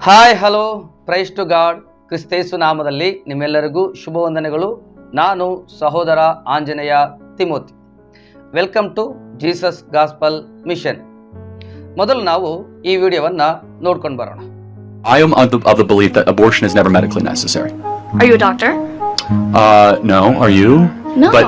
Hi hello praise to God. Kristesu ನಾಮದಲ್ಲಿ ನಿಮ್ಮೆಲ್ಲರಿಗೂ ಶುಭವಂದನೆಗಳು. ನಾನು ಸಹೋದರ Anjaneya Timothy. Welcome to Jesus Gospel Mission. ಮೊದಲು ನಾವು ಈ ವಿಡಿಯೋವನ್ನು ನೋಡ್ಕೊಂಡು ಬರೋಣ. I am of the belief that abortion is never medically necessary. Are you a doctor? No. Are you? No. But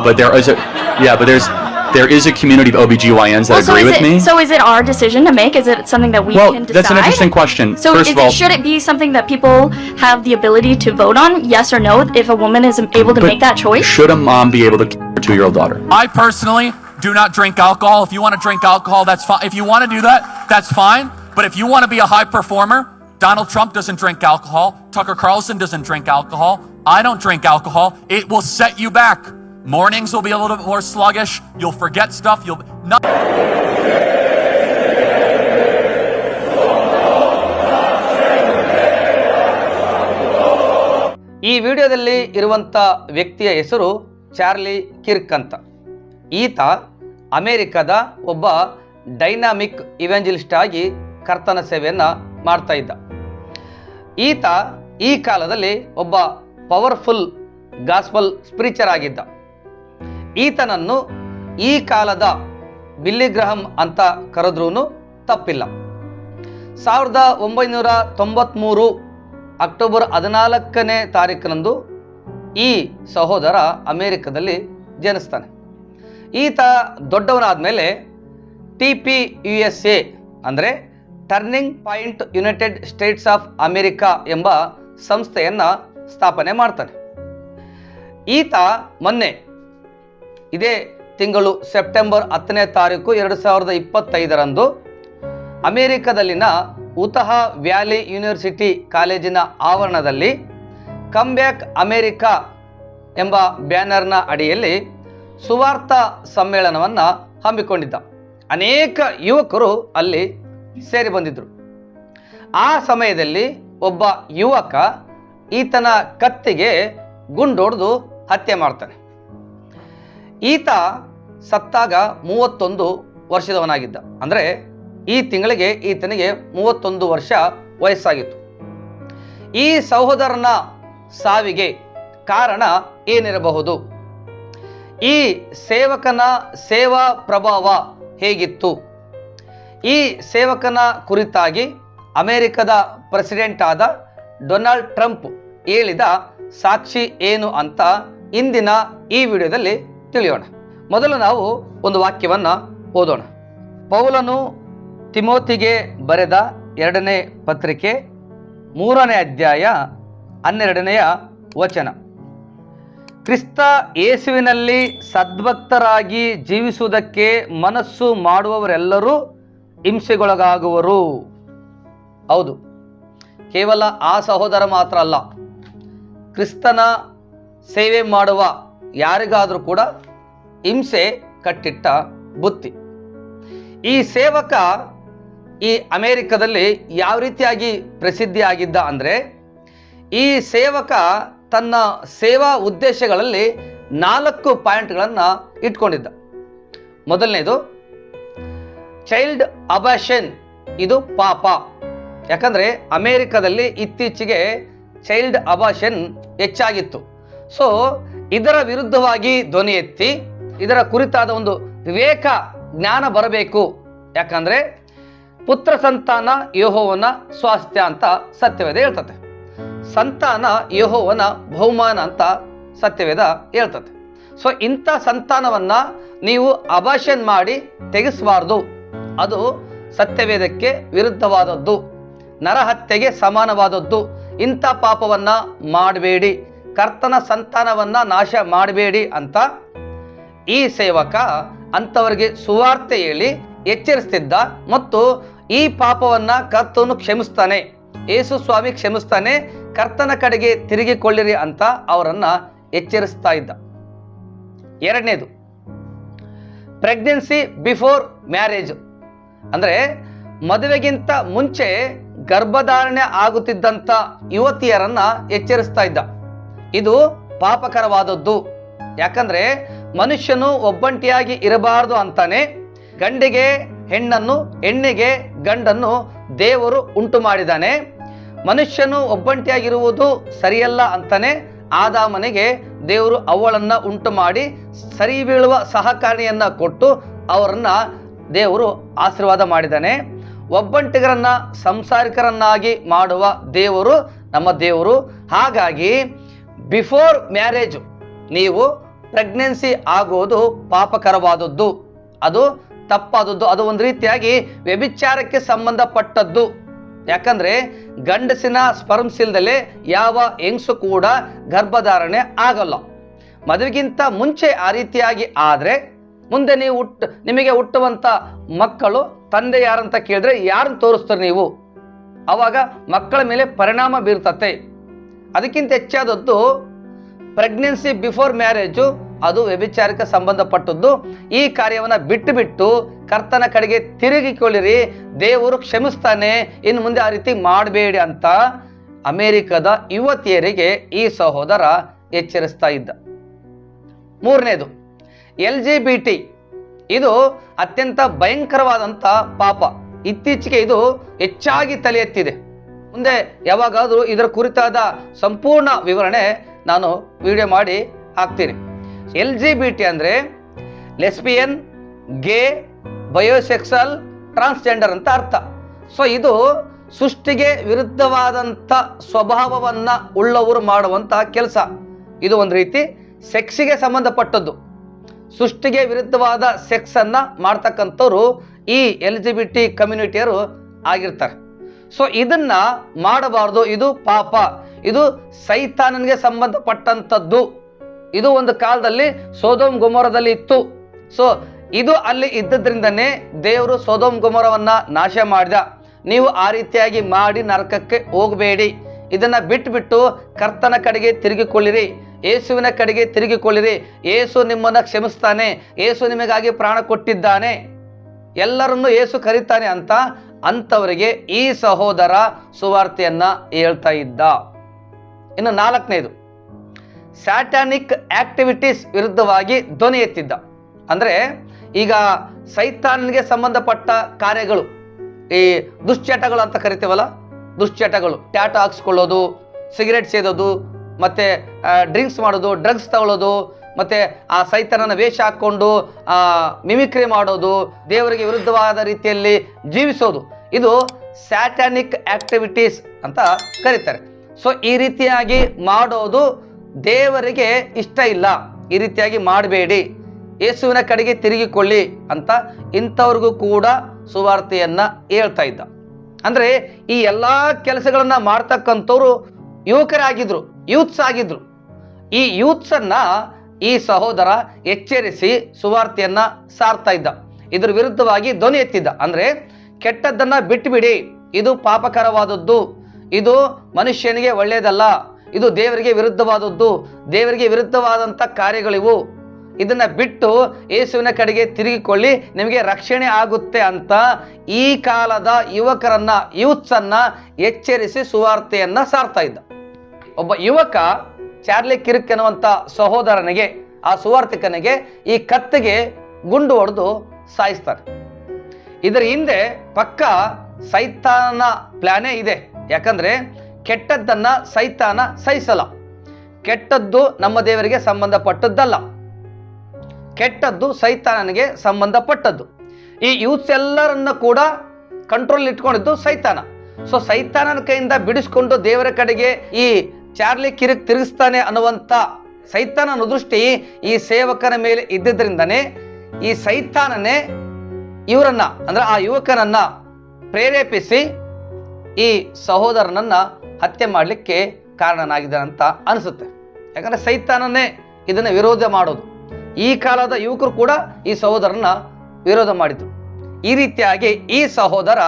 there is a community of OBGYNs that agree with me. So is it our decision to make? Is it something that we can decide? That's an interesting question. So First of all, should it be something that people have the ability to vote on, yes or no, if a woman is able to make that choice? Should a mom be able to kill her 2-year-old daughter? I personally do not drink alcohol. If you want to drink alcohol, that's fine. If you want to do that, that's fine. But if you want to be a high performer, Donald Trump doesn't drink alcohol. Tucker Carlson doesn't drink alcohol. I don't drink alcohol. It will set you back. Mornings will be a little bit more sluggish. You'll forget stuff. ಈ ವಿಡಿಯೋದಲ್ಲಿ ಇರುವಂಥ ವ್ಯಕ್ತಿಯ ಹೆಸರು Charlie ಕಿರ್ಕ್ ಅಂತ. ಈತ ಅಮೇರಿಕದ ಒಬ್ಬ dynamic evangelist ಆಗಿ ಕರ್ತನ ಸೇವೆಯನ್ನು ಮಾಡ್ತಾ ಇದ್ದ. ಈತ ಈ ಕಾಲದಲ್ಲಿ ಒಬ್ಬ ಪವರ್ಫುಲ್ ಗಾಸ್ಪಲ್ ಸ್ಪಿರಿಚರ್ ಆಗಿದ್ದ. ಈತನನ್ನು ಈ ಕಾಲದ ಬಿಲ್ಲಿ ಗ್ರಹಂ ಅಂತ ಕರೆದ್ರೂ ತಪ್ಪಿಲ್ಲ. 1993 ಅಕ್ಟೋಬರ್ 14ನೇ ತಾರೀಕಿನಂದು ಈ ಸಹೋದರ ಅಮೇರಿಕದಲ್ಲಿ ಜನಿಸ್ತಾನೆ. ಈತ ದೊಡ್ಡವನಾದ ಮೇಲೆ TPUSA ಅಂದರೆ turning point United States of America ಎಂಬ ಸಂಸ್ಥೆಯನ್ನು ಸ್ಥಾಪನೆ ಮಾಡ್ತಾನೆ. ಈತ ಮೊನ್ನೆ ಇದೇ ತಿಂಗಳು ಸೆಪ್ಟೆಂಬರ್ 10ನೇ ತಾರೀಕು 2025ರಂದು ಅಮೇರಿಕದಲ್ಲಿನ ಉತಃ ವ್ಯಾಲಿ ಯೂನಿವರ್ಸಿಟಿ ಕಾಲೇಜಿನ ಆವರಣದಲ್ಲಿ ಕಮ್ ಬ್ಯಾಕ್ ಅಮೇರಿಕಾ ಎಂಬ ಬ್ಯಾನರ್ನ ಅಡಿಯಲ್ಲಿ ಸುವಾರ್ಥ ಸಮ್ಮೇಳನವನ್ನು ಹಮ್ಮಿಕೊಂಡಿದ್ದ. ಅನೇಕ ಯುವಕರು ಅಲ್ಲಿ ಸೇರಿ ಬಂದಿದ್ದರು. ಆ ಸಮಯದಲ್ಲಿ ಒಬ್ಬ ಯುವಕ ಈತನ ಕತ್ತಿಗೆ ಗುಂಡೊಡೆದು ಹತ್ಯೆ ಮಾಡ್ತಾನೆ. ಈತ ಸತ್ತಾಗ 31 ವರ್ಷದವನಾಗಿದ್ದ. ಅಂದರೆ ಈ ತಿಂಗಳಿಗೆ ಈತನಿಗೆ 31 ವರ್ಷ ವಯಸ್ಸಾಗಿತ್ತು. ಈ ಸಹೋದರನ ಸಾವಿಗೆ ಕಾರಣ ಏನಿರಬಹುದು? ಈ ಸೇವಕನ ಸೇವಾ ಪ್ರಭಾವ ಹೇಗಿತ್ತು? ಈ ಸೇವಕನ ಕುರಿತಾಗಿ ಅಮೆರಿಕದ ಪ್ರೆಸಿಡೆಂಟ್ ಆದ ಡೊನಾಲ್ಡ್ ಟ್ರಂಪ್ ಹೇಳಿದ ಸಾಕ್ಷಿ ಏನು ಅಂತ ಇಂದಿನ ಈ ವಿಡಿಯೋದಲ್ಲಿ ತಿಳಿಯೋಣ. ಮೊದಲು ನಾವು ಒಂದು ವಾಕ್ಯವನ್ನು ಓದೋಣ. ಪೌಲನು ತಿಮೋತಿಗೆ ಬರೆದ 2ನೇ ಪತ್ರಿಕೆ 3ನೇ ಅಧ್ಯಾಯ 12ನೇ ವಚನ. ಕ್ರಿಸ್ತ ಯೇಸುವಿನಲ್ಲಿ ಸದ್ಭಕ್ತರಾಗಿ ಜೀವಿಸುವುದಕ್ಕೆ ಮನಸ್ಸು ಮಾಡುವವರೆಲ್ಲರೂ ಹಿಂಸೆಗೊಳಗಾಗುವರು. ಹೌದು, ಕೇವಲ ಆ ಸಹೋದರ ಮಾತ್ರ ಅಲ್ಲ, ಕ್ರಿಸ್ತನ ಸೇವೆ ಮಾಡುವ ಯಾರಿಗಾದರೂ ಕೂಡ ಹಿಂಸೆ ಕಟ್ಟಿಟ್ಟ ಬುತ್ತಿ. ಈ ಸೇವಕ ಈ ಅಮೇರಿಕದಲ್ಲಿ ಯಾವ ರೀತಿಯಾಗಿ ಪ್ರಸಿದ್ಧಿ ಆಗಿದ್ದ ಅಂದರೆ, ಈ ಸೇವಕ ತನ್ನ ಸೇವಾ ಉದ್ದೇಶಗಳಲ್ಲಿ 4 ಪಾಯಿಂಟ್ಗಳನ್ನು ಇಟ್ಕೊಂಡಿದ್ದ. ಮೊದಲನೇದು ಚೈಲ್ಡ್ ಅಬಾಷನ್, ಇದು ಪಾಪ. ಯಾಕಂದರೆ ಅಮೇರಿಕದಲ್ಲಿ ಇತ್ತೀಚೆಗೆ ಚೈಲ್ಡ್ ಅಬಾಷನ್ ಹೆಚ್ಚಾಗಿತ್ತು. ಸೊ ಇದರ ವಿರುದ್ಧವಾಗಿ ಧ್ವನಿ ಎತ್ತಿ ಇದರ ಕುರಿತಾದ ಒಂದು ವಿವೇಕ ಜ್ಞಾನ ಬರಬೇಕು. ಯಾಕಂದರೆ ಪುತ್ರ ಸಂತಾನ ಯೆಹೋವನ ಸ್ವಾಸ್ಥ್ಯ ಅಂತ ಸತ್ಯವೇದ ಹೇಳ್ತದೆ. ಸಂತಾನ ಯೆಹೋವನ ಬಹುಮಾನ ಅಂತ ಸತ್ಯವೇದ ಹೇಳ್ತದೆ. ಸೊ ಇಂಥ ಸಂತಾನವನ್ನು ನೀವು ಅಬಾಷನ್ ಮಾಡಿ ತೆಗೆಸಬಾರ್ದು. ಅದು ಸತ್ಯವೇದಕ್ಕೆ ವಿರುದ್ಧವಾದದ್ದು, ನರಹತ್ಯೆಗೆ ಸಮಾನವಾದದ್ದು. ಇಂಥ ಪಾಪವನ್ನು ಮಾಡಬೇಡಿ, ಕರ್ತನ ಸಂತಾನವನ್ನು ನಾಶ ಮಾಡಬೇಡಿ ಅಂತ ಈ ಸೇವಕ ಅಂಥವರಿಗೆ ಸುವಾರ್ತೆ ಹೇಳಿ ಎಚ್ಚರಿಸ್ತಿದ್ದ. ಮತ್ತು ಈ ಪಾಪವನ್ನು ಕರ್ತನು ಕ್ಷಮಿಸ್ತಾನೆ, ಯೇಸು ಸ್ವಾಮಿ ಕ್ಷಮಿಸ್ತಾನೆ, ಕರ್ತನ ಕಡೆಗೆ ತಿರುಗಿಕೊಳ್ಳಿರಿ ಅಂತ ಅವರನ್ನು ಎಚ್ಚರಿಸ್ತಾ ಇದ್ದ. ಎರಡನೇದು ಪ್ರೆಗ್ನೆನ್ಸಿ ಬಿಫೋರ್ ಮ್ಯಾರೇಜ್, ಅಂದರೆ ಮದುವೆಗಿಂತ ಮುಂಚೆ ಗರ್ಭಧಾರಣೆ ಆಗುತ್ತಿದ್ದಂಥ ಯುವತಿಯರನ್ನು ಎಚ್ಚರಿಸ್ತಾ ಇದ್ದ. ಇದು ಪಾಪಕರವಾದದ್ದು. ಯಾಕಂದರೆ ಮನುಷ್ಯನು ಒಬ್ಬಂಟಿಯಾಗಿ ಇರಬಾರದು ಅಂತಾನೆ ಗಂಡಿಗೆ ಹೆಣ್ಣನ್ನು, ಹೆಣ್ಣಿಗೆ ಗಂಡನ್ನು ದೇವರು ಉಂಟು ಮಾಡಿದ್ದಾನೆ. ಮನುಷ್ಯನು ಒಬ್ಬಂಟಿಯಾಗಿರುವುದು ಸರಿಯಲ್ಲ ಅಂತಾನೆ ಆದಾಮನಿಗೆ ದೇವರು ಅವಳನ್ನ ಉಂಟು ಮಾಡಿ ಸರಿ ಬೀಳುವ ಸಹಕಾರಿಯನ್ನ ಕೊಟ್ಟು ಅವರನ್ನ ದೇವರು ಆಶೀರ್ವಾದ ಮಾಡಿದ್ದಾನೆ. ಒಬ್ಬಂಟಿಗರನ್ನ ಸಂಸಾರಿಕರನ್ನಾಗಿ ಮಾಡುವ ದೇವರು ನಮ್ಮ ದೇವರು. ಹಾಗಾಗಿ ಬಿಫೋರ್ ಮ್ಯಾರೇಜ್ ನೀವು ಪ್ರೆಗ್ನೆನ್ಸಿ ಆಗೋದು ಪಾಪಕರವಾದದ್ದು, ಅದು ತಪ್ಪಾದದ್ದು, ಅದು ಒಂದು ರೀತಿಯಾಗಿ ವ್ಯಭಿಚಾರಕ್ಕೆ ಸಂಬಂಧಪಟ್ಟದ್ದು. ಯಾಕಂದ್ರೆ ಗಂಡಸಿನ ಸ್ಪರ್ಮ್ಸ್ ಇಲ್ದಲೆ ಯಾವ ಹೆಂಗಸು ಕೂಡ ಗರ್ಭಧಾರಣೆ ಆಗಲ್ಲ. ಮದುವೆಗಿಂತ ಮುಂಚೆ ಆ ರೀತಿಯಾಗಿ ಆದ್ರೆ ಮುಂದೆ ನೀವು ನಿಮಗೆ ಹುಟ್ಟುವಂತ ಮಕ್ಕಳು ತಂದೆ ಯಾರಂತ ಕೇಳಿದ್ರೆ ಯಾರನ್ನು ತೋರಿಸ್ತಾರೆ ನೀವು, ಅವಾಗ ಮಕ್ಕಳ ಮೇಲೆ ಪರಿಣಾಮ ಬೀರ್ತತೆ. ಅದಕ್ಕಿಂತ ಹೆಚ್ಚಾದದ್ದು ಪ್ರೆಗ್ನೆನ್ಸಿ ಬಿಫೋರ್ ಮ್ಯಾರೇಜು, ಅದು ವ್ಯಭಿಚಾರಕ್ಕೆ ಸಂಬಂಧಪಟ್ಟದ್ದು. ಈ ಕಾರ್ಯವನ್ನು ಬಿಟ್ಟು ಕರ್ತನ ಕಡೆಗೆ ತಿರುಗಿಕೊಳ್ಳಿರಿ, ದೇವರು ಕ್ಷಮಿಸ್ತಾನೆ, ಇನ್ನು ಮುಂದೆ ಆ ರೀತಿ ಮಾಡಬೇಡಿ ಅಂತ ಅಮೆರಿಕದ ಯುವತಿಯರಿಗೆ ಈ ಸಹೋದರ ಎಚ್ಚರಿಸ್ತಾ ಇದ್ದ. ಮೂರನೇದು LGBT. ಇದು ಅತ್ಯಂತ ಭಯಂಕರವಾದಂಥ ಪಾಪ. ಇತ್ತೀಚೆಗೆ ಇದು ಹೆಚ್ಚಾಗಿ ತಲೆ ಎತ್ತಿದೆ. ಮುಂದೆ ಯಾವಾಗಾದರೂ ಇದರ ಕುರಿತಾದ ಸಂಪೂರ್ಣ ವಿವರಣೆ ನಾನು ವಿಡಿಯೋ ಮಾಡಿ ಹಾಕ್ತೀನಿ. LGBT ಅಂದರೆ ಲೆಸ್ಬಿಯನ್, ಗೇ, ಬಯೋಸೆಕ್ಸುವಲ್, ಟ್ರಾನ್ಸ್ಜೆಂಡರ್ ಅಂತ ಅರ್ಥ. ಸೊ ಇದು ಸೃಷ್ಟಿಗೆ ವಿರುದ್ಧವಾದಂಥ ಸ್ವಭಾವವನ್ನ ಉಳ್ಳವರು ಮಾಡುವಂತಹ ಕೆಲಸ. ಇದು ಒಂದು ರೀತಿ ಸೆಕ್ಸಿಗೆ ಸಂಬಂಧಪಟ್ಟದ್ದು. ಸೃಷ್ಟಿಗೆ ವಿರುದ್ಧವಾದ ಸೆಕ್ಸ್ ಅನ್ನ ಮಾಡ್ತಕ್ಕಂಥವ್ರು ಈ LGBT ಕಮ್ಯುನಿಟಿಯರು ಆಗಿರ್ತಾರೆ. ಸೊ ಇದನ್ನ ಮಾಡಬಾರ್ದು, ಇದು ಪಾಪ, ಇದು ಸೈತಾನನಿಗೆ ಸಂಬಂಧಪಟ್ಟಂಥದ್ದು. ಇದು ಒಂದು ಕಾಲದಲ್ಲಿ ಸೊದೋಮ್ ಗೊಮೋರದಲ್ಲಿ ಇತ್ತು. ಸೊ ಇದು ಅಲ್ಲಿ ಇದ್ದದ್ರಿಂದನೇ ದೇವರು ಸೊದೋಮ್ ಗೊಮೋರವನ್ನ ನಾಶ ಮಾಡಿದ. ನೀವು ಆ ರೀತಿಯಾಗಿ ಮಾಡಿ ನರಕಕ್ಕೆ ಹೋಗಬೇಡಿ. ಇದನ್ನ ಬಿಟ್ಟು ಕರ್ತನ ಕಡೆಗೆ ತಿರುಗಿಕೊಳ್ಳಿರಿ, ಯೇಸುವಿನ ಕಡೆಗೆ ತಿರುಗಿಕೊಳ್ಳಿರಿ. ಯೇಸು ನಿಮ್ಮನ್ನ ಕ್ಷಮಿಸ್ತಾನೆ, ಯೇಸು ನಿಮಗಾಗಿ ಪ್ರಾಣ ಕೊಟ್ಟಿದ್ದಾನೆ, ಎಲ್ಲರನ್ನು ಯೇಸು ಕರೀತಾನೆ ಅಂತ ಅಂಥವರಿಗೆ ಈ ಸಹೋದರ ಸುವಾರ್ತೆಯನ್ನ ಹೇಳ್ತಾ ಇದ್ದ. ಇನ್ನು ನಾಲ್ಕನೇದು, ಸ್ಯಾಟಾನಿಕ್ ಆಕ್ಟಿವಿಟೀಸ್ ವಿರುದ್ಧವಾಗಿ ಧ್ವನಿ ಎತ್ತಿದ್ದ. ಅಂದ್ರೆ ಈಗ ಸೈತಾನನಿಗೆ ಸಂಬಂಧಪಟ್ಟ ಕಾರ್ಯಗಳು, ಈ ದುಶ್ಚಟಗಳು ಅಂತ ಕರಿತೀವಲ್ಲ, ದುಶ್ಚಟಗಳು, ಟ್ಯಾಟೋ ಹಾಕ್ಸ್ಕೊಳ್ಳೋದು, ಸಿಗರೆಟ್ ಸೇದೋದು, ಮತ್ತೆ ಡ್ರಿಂಕ್ಸ್ ಮಾಡೋದು, ಡ್ರಗ್ಸ್ ತಗೊಳ್ಳೋದು, ಮತ್ತೆ ಆ ಸೈತಾನನ ವೇಷ ಹಾಕ್ಕೊಂಡು ಮಿಮಿಕ್ರಿ ಮಾಡೋದು, ದೇವರಿಗೆ ವಿರುದ್ಧವಾದ ರೀತಿಯಲ್ಲಿ ಜೀವಿಸೋದು, ಇದು ಸ್ಯಾಟಾನಿಕ್ ಆಕ್ಟಿವಿಟೀಸ್ ಅಂತ ಕರೀತಾರೆ. ಸೊ ಈ ರೀತಿಯಾಗಿ ಮಾಡೋದು ದೇವರಿಗೆ ಇಷ್ಟ ಇಲ್ಲ, ಈ ರೀತಿಯಾಗಿ ಮಾಡಬೇಡಿ, ಯೇಸುವಿನ ಕಡೆಗೆ ತಿರುಗಿಕೊಳ್ಳಿ ಅಂತ ಇಂಥವ್ರಿಗೂ ಕೂಡ ಸುವಾರ್ತೆಯನ್ನ ಹೇಳ್ತಾ ಇದ್ದ. ಅಂದ್ರೆ ಈ ಎಲ್ಲಾ ಕೆಲಸಗಳನ್ನ ಮಾಡ್ತಕ್ಕಂಥವ್ರು ಯುವಕರಾಗಿದ್ರು, ಯೂತ್ಸ್ ಆಗಿದ್ರು. ಈ ಯೂತ್ಸ್ ಅನ್ನ ಈ ಸಹೋದರ ಎಚ್ಚರಿಸಿ ಸುವಾರ್ತೆಯನ್ನ ಸಾರ್ತಾ ಇದ್ದ, ಇದ್ರ ವಿರುದ್ಧವಾಗಿ ಧ್ವನಿ ಎತ್ತಿದ್ದ. ಅಂದ್ರೆ ಕೆಟ್ಟದ್ದನ್ನ ಬಿಟ್ಟುಬಿಡಿ, ಇದು ಪಾಪಕರವಾದದ್ದು, ಇದು ಮನುಷ್ಯನಿಗೆ ಒಳ್ಳೆಯದಲ್ಲ, ಇದು ದೇವರಿಗೆ ವಿರುದ್ಧವಾದದ್ದು, ದೇವರಿಗೆ ವಿರುದ್ಧವಾದಂಥ ಕಾರ್ಯಗಳಿವು, ಇದನ್ನ ಬಿಟ್ಟು ಯೇಸುವಿನ ಕಡೆಗೆ ತಿರುಗಿಕೊಳ್ಳಿ, ನಿಮಗೆ ರಕ್ಷಣೆ ಆಗುತ್ತೆ ಅಂತ ಈ ಕಾಲದ ಯುವಕರನ್ನ, ಯೂತ್ಸ್ ಅನ್ನ ಎಚ್ಚರಿಸಿ ಸುವಾರ್ತೆಯನ್ನ ಸಾರ್ತಾ ಇದ್ದ. ಒಬ್ಬ ಯುವಕ ಚಾರ್ಲಿ ಕಿರ್ಕ್ ಎನ್ನುವಂತ ಸಹೋದರನಿಗೆ, ಆ ಸುವಾರ್ತಿಕನಿಗೆ ಈ ಕತ್ತಿಗೆ ಗುಂಡು ಹೊಡೆದು ಸಾಯಿಸ್ತಾರೆ. ಇದರ ಹಿಂದೆ ಪಕ್ಕ ಸೈತಾನ ಪ್ಲಾನೇ ಇದೆ. ಯಾಕಂದ್ರೆ ಕೆಟ್ಟದ್ದನ್ನ ಸೈತಾನ ಸಹಿಸಲ್ಲ. ಕೆಟ್ಟದ್ದು ನಮ್ಮ ದೇವರಿಗೆ ಸಂಬಂಧಪಟ್ಟದ್ದಲ್ಲ, ಕೆಟ್ಟದ್ದು ಸೈತಾನನಿಗೆ ಸಂಬಂಧಪಟ್ಟದ್ದು. ಈ ಯೂತ್ಸ್ ಎಲ್ಲರನ್ನ ಕೂಡ ಕಂಟ್ರೋಲ್ ಇಟ್ಕೊಂಡಿದ್ದು ಸೈತಾನ. ಸೊ ಸೈತಾನನ ಕೈಯಿಂದ ಬಿಡಿಸ್ಕೊಂಡು ದೇವರ ಕಡೆಗೆ ಈ ಚಾರ್ಲಿ ಕಿರಿಕ್ ತಿರುಗಿಸ್ತಾನೆ ಅನ್ನುವಂಥ ಸೈತಾನನ ದೃಷ್ಟಿ ಈ ಸೇವಕನ ಮೇಲೆ ಇದ್ದಿದ್ರಿಂದನೇ ಈ ಸೈತಾನನೇ ಇವರನ್ನ, ಅಂದ್ರೆ ಆ ಯುವಕನನ್ನ ಪ್ರೇರೇಪಿಸಿ ಈ ಸಹೋದರನನ್ನ ಹತ್ಯೆ ಮಾಡಲಿಕ್ಕೆ ಕಾರಣನಾಗಿದ್ದಾನಂತ ಅನಿಸುತ್ತೆ. ಯಾಕಂದ್ರೆ ಸೈತಾನನೇ ಇದನ್ನ ವಿರೋಧ ಮಾಡೋದು. ಈ ಕಾಲದ ಯುವಕರು ಕೂಡ ಈ ಸಹೋದರನ ವಿರೋಧ ಮಾಡಿದ್ರು. ಈ ರೀತಿಯಾಗಿ ಈ ಸಹೋದರ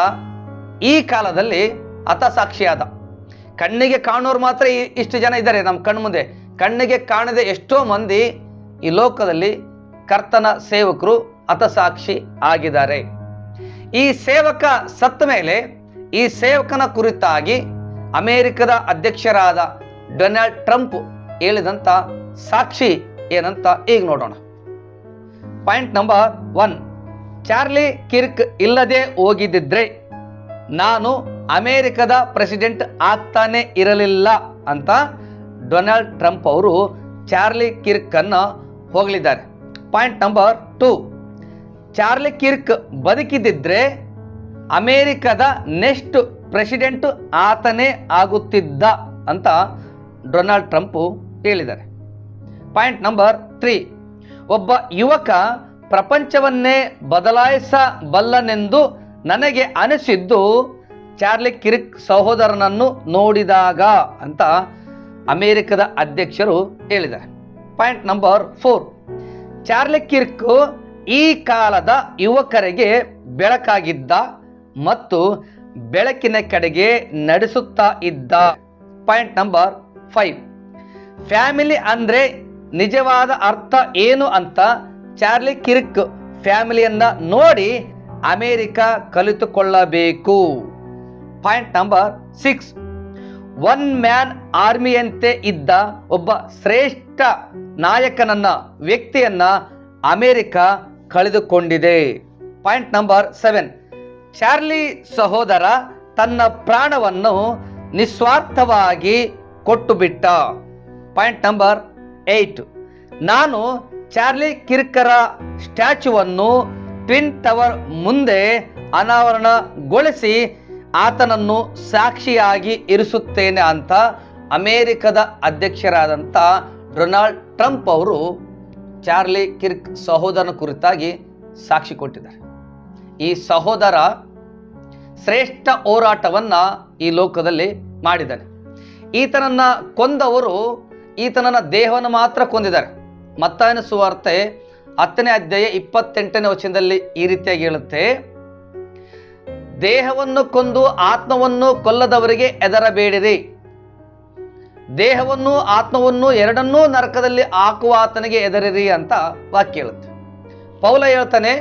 ಈ ಕಾಲದಲ್ಲಿ ಹತಸಾಕ್ಷಿಯಾದ. ಕಣ್ಣಿಗೆ ಕಾಣೋರು ಮಾತ್ರ ಇಷ್ಟು ಜನ ಇದ್ದಾರೆ ನಮ್ಮ ಕಣ್ಣು ಮುಂದೆ. ಕಣ್ಣಿಗೆ ಕಾಣದೆ ಎಷ್ಟೋ ಮಂದಿ ಈ ಲೋಕದಲ್ಲಿ ಕರ್ತನ ಸೇವಕರು ಹತಸಾಕ್ಷಿ ಆಗಿದ್ದಾರೆ. ಈ ಸೇವಕ ಸತ್ತ ಮೇಲೆ ಈ ಸೇವಕನ ಕುರಿತಾಗಿ ಅಮೆರಿಕದ ಅಧ್ಯಕ್ಷರಾದ ಡೊನಾಲ್ಡ್ ಟ್ರಂಪ್ ಹೇಳಿದಂತ ಸಾಕ್ಷಿ ಏನಂತ ಈಗ ನೋಡೋಣ. ಪಾಯಿಂಟ್ ನಂಬರ್ 1, ಚಾರ್ಲಿ ಕಿರ್ಕ್ ಇಲ್ಲದೆ ಹೋಗಿದ್ದಿದ್ರೆ ನಾನು ಅಮೇರಿಕದ ಪ್ರೆಸಿಡೆಂಟ್ ಆಗ್ತಾನೆ ಇರಲಿಲ್ಲ ಅಂತ ಡೊನಾಲ್ಡ್ ಟ್ರಂಪ್ ಅವರು ಚಾರ್ಲಿ ಕಿರ್ಕ್ ಅನ್ನು ಹೋಗಲಿದ್ದಾರೆ. ಪಾಯಿಂಟ್ ನಂಬರ್ 2, ಚಾರ್ಲಿ ಕಿರ್ಕ್ ಬದುಕಿದ್ದಿದ್ರೆ ಅಮೇರಿಕದ ನೆಕ್ಸ್ಟ್ ಪ್ರೆಸಿಡೆಂಟ್ ಆತನೇ ಆಗುತ್ತಿದ್ದ ಅಂತ ಡೊನಾಲ್ಡ್ ಟ್ರಂಪ್ ಹೇಳಿದ್ದಾರೆ. ಪಾಯಿಂಟ್ ನಂಬರ್ 3, ಒಬ್ಬ ಯುವಕ ಪ್ರಪಂಚವನ್ನೇ ಬದಲಾಯಿಸಬಲ್ಲನೆಂದು ನನಗೆ ಅನಿಸಿದ್ದು ಚಾರ್ಲಿ ಕಿರ್ಕ್ ಸಹೋದರನನ್ನು ನೋಡಿದಾಗ ಅಂತ ಅಮೇರಿಕದ ಅಧ್ಯಕ್ಷರು ಹೇಳಿದ್ದಾರೆ. ಪಾಯಿಂಟ್ ನಂಬರ್ 4, ಚಾರ್ಲಿ ಕಿರ್ಕ್ ಈ ಕಾಲದ ಯುವಕರಿಗೆ ಬೆಳಕಾಗಿದ್ದ ಮತ್ತು ಬೆಳಕಿನ ಕಡೆಗೆ ನಡೆಸುತ್ತಾ ಇದ್ದ. ಪಾಯಿಂಟ್ ನಂಬರ್ 5, ಫ್ಯಾಮಿಲಿ ಅಂದ್ರೆ ನಿಜವಾದ ಅರ್ಥ ಏನು ಅಂತ ಚಾರ್ಲಿ ಕಿರ್ಕ್ ಫ್ಯಾಮಿಲಿಯನ್ನ ನೋಡಿ ಅಮೇರಿಕ ಕಲಿತುಕೊಳ್ಳಬೇಕು. ಪಾಯಿಂಟ್ ನಂಬರ್ 6, ಒನ್ ಮ್ಯಾನ್ ಆರ್ಮಿಯಂತೆ ಇದ್ದ ಒಬ್ಬ ಶ್ರೇಷ್ಠ ನಾಯಕನನ್ನ ವ್ಯಕ್ತಿಯನ್ನ ಅಮೇರಿಕ ಕಳೆದುಕೊಂಡಿದೆ. ಪಾಯಿಂಟ್ ನಂಬರ್ 7, ಚಾರ್ಲಿ ಸಹೋದರ ತನ್ನ ಪ್ರಾಣವನ್ನು ನಿಸ್ವಾರ್ಥವಾಗಿ ಕೊಟ್ಟು ಬಿಟ್ಟ. ಪಾಯಿಂಟ್ ನಂಬರ್ 8, ನಾನು ಚಾರ್ಲಿ ಕಿರ್ಕರ ಸ್ಟ್ಯಾಚ್ಯೂವನ್ನು ಟ್ವಿನ್ ಟವರ್ ಮುಂದೆ ಅನಾವರಣಗೊಳಿಸಿ ಆತನನ್ನು ಸಾಕ್ಷಿಯಾಗಿ ಇರಿಸುತ್ತೇನೆ ಅಂತ ಅಮೇರಿಕದ ಅಧ್ಯಕ್ಷರಾದಂಥ ಡೊನಾಲ್ಡ್ ಟ್ರಂಪ್ ಅವರು ಚಾರ್ಲಿ ಕಿರ್ಕ್ ಸಹೋದರನ ಕುರಿತಾಗಿ ಸಾಕ್ಷಿ ಕೊಟ್ಟಿದ್ದಾರೆ. ಈ ಸಹೋದರ ಶ್ರೇಷ್ಠ ಹೋರಾಟವನ್ನ ಈ ಲೋಕದಲ್ಲಿ ಮಾಡಿದ್ದಾನೆ. ಈತನನ್ನ ಕೊಂದವರು ಈತನನ್ನ ದೇಹವನ್ನು ಮಾತ್ರ ಕೊಂದಿದ್ದಾರೆ. ಮತ್ತಾಯನ ಸುವಾರ್ತೆ 10ನೇ ಅಧ್ಯಾಯ 28ನೇ ವಚನದಲ್ಲಿ ಈ ರೀತಿಯಾಗಿ ಹೇಳುತ್ತೆ, ದೇಹವನ್ನು ಕೊಂದು ಆತ್ಮವನ್ನು ಕೊಲ್ಲದವರಿಗೆ ಹೆದರಬೇಡಿರಿ, ದೇಹವನ್ನು ಆತ್ಮವನ್ನು ಎರಡನ್ನೂ ನರಕದಲ್ಲಿ ಹಾಕುವ ಆತನಿಗೆ ಹೆದರಿರಿ ಅಂತ ವಾಕ್ಯ ಹೇಳುತ್ತೆ. ಪೌಲ ಹೇಳ್ತಾನೆ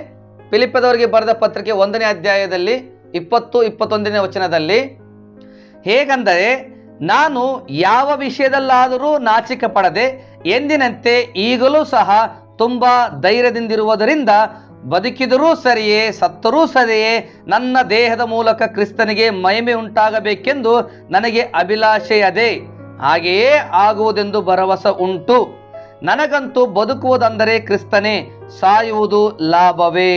ಫಿಲಿಪ್ಪದವರಿಗೆ ಬರೆದ ಪತ್ರಿಕೆ 1ನೇ ಅಧ್ಯಾಯದಲ್ಲಿ 20-21ನೇ ವಚನದಲ್ಲಿ, ಹೇಗೆಂದರೆ ನಾನು ಯಾವ ವಿಷಯದಲ್ಲಾದರೂ ನಾಚಿಕೆ ಪಡದೆ ಎಂದಿನಂತೆ ಈಗಲೂ ಸಹ ತುಂಬಾ ಧೈರ್ಯದಿಂದಿರುವುದರಿಂದ ಬದುಕಿದರೂ ಸರಿಯೇ ಸತ್ತರೂ ಸರಿಯೇ ನನ್ನ ದೇಹದ ಮೂಲಕ ಕ್ರಿಸ್ತನಿಗೆ ಮಹಿಮೆ ಉಂಟಾಗಬೇಕೆಂದು ನನಗೆ ಅಭಿಲಾಷೆಯದೆ, ಹಾಗೆಯೇ ಆಗುವುದೆಂದು ಭರವಸೆ ಉಂಟು. ನನಗಂತೂ ಬದುಕುವುದಂದರೆ ಕ್ರಿಸ್ತನೇ, ಸಾಯುವುದು ಲಾಭವೇ.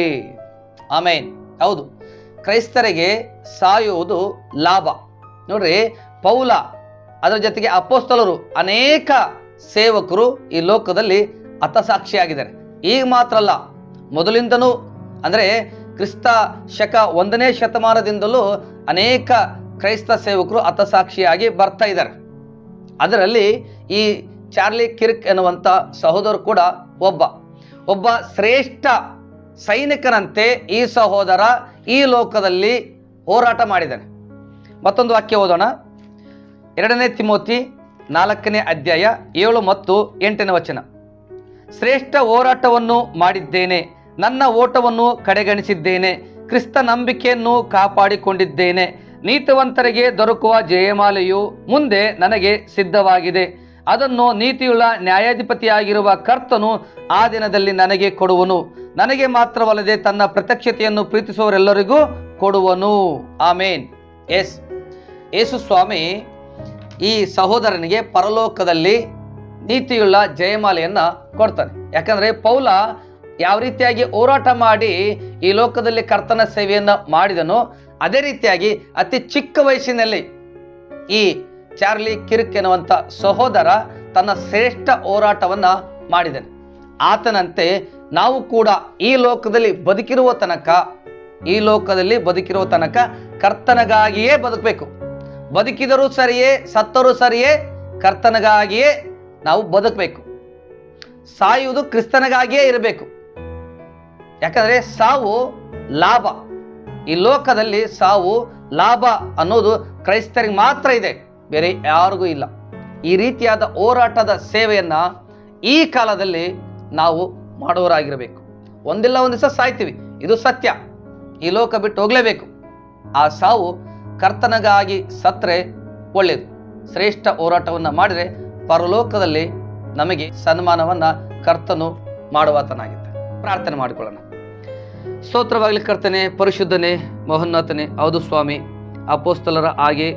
ಆಮೇನ್. ಹೌದು, ಕ್ರೈಸ್ತರಿಗೆ ಸಾಯುವುದು ಲಾಭ. ನೋಡ್ರಿ, ಪೌಲ ಅದರ ಜೊತೆಗೆ ಅಪೊಸ್ತಲರು ಅನೇಕ ಸೇವಕರು ಈ ಲೋಕದಲ್ಲಿ ಹತಸಾಕ್ಷಿಯಾಗಿದ್ದಾರೆ. ಈಗ ಮಾತ್ರ ಅಲ್ಲ, ಮೊದಲಿಂದನೂ ಅಂದರೆ ಕ್ರಿಸ್ತ ಶಕ 1ನೇ ಶತಮಾನದಿಂದಲೂ ಅನೇಕ ಕ್ರೈಸ್ತ ಸೇವಕರು ಹತಸಾಕ್ಷಿಯಾಗಿ ಬರ್ತಾ ಇದ್ದಾರೆ. ಅದರಲ್ಲಿ ಈ ಚಾರ್ಲಿ ಕಿರ್ಕ್ ಎನ್ನುವಂಥ ಸಹೋದರ ಕೂಡ ಒಬ್ಬ ಶ್ರೇಷ್ಠ ಸೈನಿಕನಂತೆ ಈ ಸಹೋದರ ಈ ಲೋಕದಲ್ಲಿ ಹೋರಾಟ ಮಾಡಿದ್ದಾನೆ. ಮತ್ತೊಂದು ವಾಕ್ಯ ಓದೋಣ. 2ನೇ ತಿಮೋತಿ 4ನೇ ಅಧ್ಯಾಯ 7 ಮತ್ತು 8ನೇ ವಚನ. ಶ್ರೇಷ್ಠ ಹೋರಾಟವನ್ನು ಮಾಡಿದ್ದೇನೆ, ನನ್ನ ಓಟವನ್ನು ಕಡೆಗಣಿಸಿದ್ದೇನೆ, ಕ್ರಿಸ್ತ ನಂಬಿಕೆಯನ್ನು ಕಾಪಾಡಿಕೊಂಡಿದ್ದೇನೆ. ನೀತಿವಂತರಿಗೆ ದೊರಕುವ ಜಯಮಾಲೆಯು ಮುಂದೆ ನನಗೆ ಸಿದ್ಧವಾಗಿದೆ. ಅದನ್ನು ನೀತಿಯುಳ್ಳ ನ್ಯಾಯಾಧಿಪತಿಯಾಗಿರುವ ಕರ್ತನು ಆ ದಿನದಲ್ಲಿ ನನಗೆ ಕೊಡುವನು. ನನಗೆ ಮಾತ್ರವಲ್ಲದೆ ತನ್ನ ಪ್ರತ್ಯಕ್ಷತೆಯನ್ನು ಪ್ರೀತಿಸುವವರೆಲ್ಲರಿಗೂ ಕೊಡುವನು. ಆಮೇನ್. ಎಸ್, ಯೇಸು ಸ್ವಾಮಿ ಈ ಸಹೋದರನಿಗೆ ಪರಲೋಕದಲ್ಲಿ ನೀತಿಯುಳ್ಳ ಜಯಮಾಲೆಯನ್ನ ಕೊಡ್ತಾನೆ. ಯಾಕಂದ್ರೆ ಪೌಲ ಯಾವ ರೀತಿಯಾಗಿ ಹೋರಾಟ ಮಾಡಿ ಈ ಲೋಕದಲ್ಲಿ ಕರ್ತನ ಸೇವೆಯನ್ನ ಮಾಡಿದನೋ ಅದೇ ರೀತಿಯಾಗಿ ಅತಿ ಚಿಕ್ಕ ವಯಸ್ಸಿನಲ್ಲಿ ಈ ಚಾರ್ಲಿ ಕಿರ್ಕ್ ಎನ್ನುವಂಥ ಸಹೋದರ ತನ್ನ ಶ್ರೇಷ್ಠ ಹೋರಾಟವನ್ನ ಮಾಡಿದನು. ಆತನಂತೆ ನಾವು ಕೂಡ ಈ ಲೋಕದಲ್ಲಿ ಬದುಕಿರುವ ತನಕ ಕರ್ತನಿಗಾಗಿಯೇ ಬದುಕಬೇಕು. ಬದುಕಿದರೂ ಸರಿಯೇ ಸತ್ತರೂ ಸರಿಯೇ ಕರ್ತನಿಗಾಗಿಯೇ ನಾವು ಬದುಕಬೇಕು. ಸಾಯುವುದು ಕ್ರಿಸ್ತನಿಗಾಗಿಯೇ ಇರಬೇಕು. ಯಾಕಂದ್ರೆ ಸಾವು ಲಾಭ. ಈ ಲೋಕದಲ್ಲಿ ಸಾವು ಲಾಭ ಅನ್ನೋದು ಕ್ರೈಸ್ತರಿಗೆ ಮಾತ್ರ ಇದೆ, ಬೇರೆ ಯಾರಿಗೂ ಇಲ್ಲ. ಈ ರೀತಿಯಾದ ಹೋರಾಟದ ಸೇವೆಯನ್ನ ಈ ಕಾಲದಲ್ಲಿ ನಾವು ಮಾಡುವವರಾಗಿರಬೇಕು. ಒಂದಿಲ್ಲ ಒಂದು ದಿವಸ ಸಾಯ್ತೀವಿ, ಇದು ಸತ್ಯ. ಈ ಲೋಕ ಬಿಟ್ಟು ಹೋಗ್ಲೇಬೇಕು. ಆ ಸಾವು ಕರ್ತನಿಗಾಗಿ ಸತ್ರೆ ಒಳ್ಳೆಯದು. ಶ್ರೇಷ್ಠ ಹೋರಾಟವನ್ನ ಮಾಡಿದರೆ ಪರಲೋಕದಲ್ಲಿ ನಮಗೆ ಸನ್ಮಾನವನ್ನ ಕರ್ತನು ಮಾಡುವಾತನಾಗಿದ್ದ. ಪ್ರಾರ್ಥನೆ ಮಾಡಿಕೊಳ್ಳೋಣ. ಸ್ತೋತ್ರವಾಗಲಿ ಕರ್ತನೆ, ಪರಿಶುದ್ಧನೇ, ಮಹೋನ್ನತನೇ. ಹೌದು ಸ್ವಾಮಿ, ಅಪೋಸ್ತಲರ ಹಾಗೆ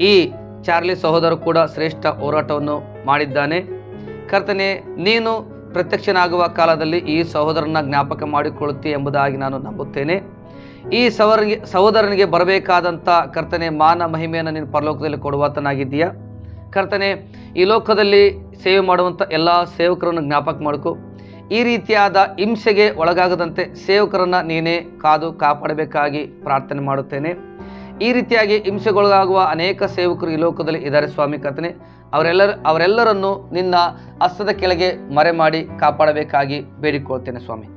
ಈ ಚಾರ್ಲಿ ಸಹೋದರ ಕೂಡ ಶ್ರೇಷ್ಠ ಹೋರಾಟವನ್ನು ಮಾಡಿದ್ದಾನೆ. ಕರ್ತನೆ, ನೀನು ಪ್ರತ್ಯಕ್ಷನಾಗುವ ಕಾಲದಲ್ಲಿ ಈ ಸಹೋದರನ ಜ್ಞಾಪಕ ಮಾಡಿಕೊಳ್ಳುತ್ತೀ ಎಂಬುದಾಗಿ ನಾನು ನಂಬುತ್ತೇನೆ. ಈ ಸಹೋದರನಿಗೆ ಬರಬೇಕಾದಂಥ ಕರ್ತನೆ ಮಾನ ಮಹಿಮೆಯನ್ನು ನೀನು ಪರಲೋಕದಲ್ಲಿ ಕೊಡುವಾತನಾಗಿದ್ದೀಯಾ. ಕರ್ತನೆ, ಈ ಲೋಕದಲ್ಲಿ ಸೇವೆ ಮಾಡುವಂಥ ಎಲ್ಲ ಸೇವಕರನ್ನು ಜ್ಞಾಪಕ ಮಾಡಿಕೊ. ಈ ರೀತಿಯಾದ ಹಿಂಸೆಗೆ ಒಳಗಾಗದಂತೆ ಸೇವಕರನ್ನು ನೀನೇ ಕಾದು ಕಾಪಾಡಬೇಕಾಗಿ ಪ್ರಾರ್ಥನೆ ಮಾಡುತ್ತೇನೆ. ಈ ರೀತಿಯಾಗಿ ಹಿಂಸೆಗೊಳಗಾಗುವ ಅನೇಕ ಸೇವಕರು ಈ ಲೋಕದಲ್ಲಿ ಇದ್ದಾರೆ ಸ್ವಾಮಿ. ಕರ್ತನೆ, ಅವರೆಲ್ಲರನ್ನು ನಿನ್ನ ಹಸ್ತದ ಕೆಳಗೆ ಮರೆ ಮಾಡಿ ಕಾಪಾಡಬೇಕಾಗಿ ಬೇಡಿಕೊಳ್ತೇನೆ ಸ್ವಾಮಿ.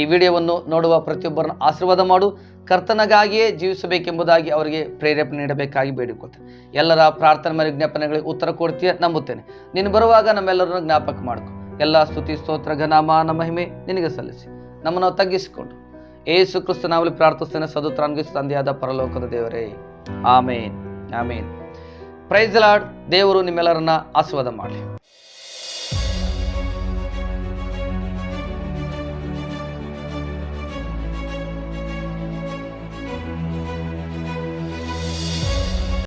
ಈ ವಿಡಿಯೋವನ್ನು ನೋಡುವ ಪ್ರತಿಯೊಬ್ಬರನ್ನು ಆಶೀರ್ವಾದ ಮಾಡು. ಕರ್ತನಿಗಾಗಿಯೇ ಜೀವಿಸಬೇಕೆಂಬುದಾಗಿ ಅವರಿಗೆ ಪ್ರೇರೇಪಣೆ ನೀಡಬೇಕಾಗಿ ಬೇಡಿಕೊಳ್ತೇನೆ. ಎಲ್ಲರ ಪ್ರಾರ್ಥನೆ ಮತ್ತು ವಿಜ್ಞಾಪನೆಗಳಿಗೆ ಉತ್ತರ ಕೊಡ್ತೀಯ ನಂಬುತ್ತೇನೆ. ನೀನು ಬರುವಾಗ ನಮ್ಮೆಲ್ಲರನ್ನು ಜ್ಞಾಪಕ ಮಾಡ್ಕೊ. ಎಲ್ಲ ಸ್ತುತಿ ಸ್ತೋತ್ರ ಘನಮಾನ ಮಹಿಮೆ ನಿನಗೆ ಸಲ್ಲಿಸಿ ನಮ್ಮನ್ನು ತಗ್ಗಿಸಿಕೊಂಡು ಯೇಸು ಕ್ರಿಸ್ತ ನಾಮದಲ್ಲಿ ಪ್ರಾರ್ಥಿಸ್ತೇನೆ, ಸದುತ್ರಾನ್ಗಿಸ್ ತಂದೆಯಾದ ಪರಲೋಕದ ದೇವರೇ, amen amen. Praise the Lord. ದೇವರು ನಿಮ್ಮೆಲ್ಲರನ್ನ ಆಶೀರ್ವಾದ ಮಾಡಲಿ.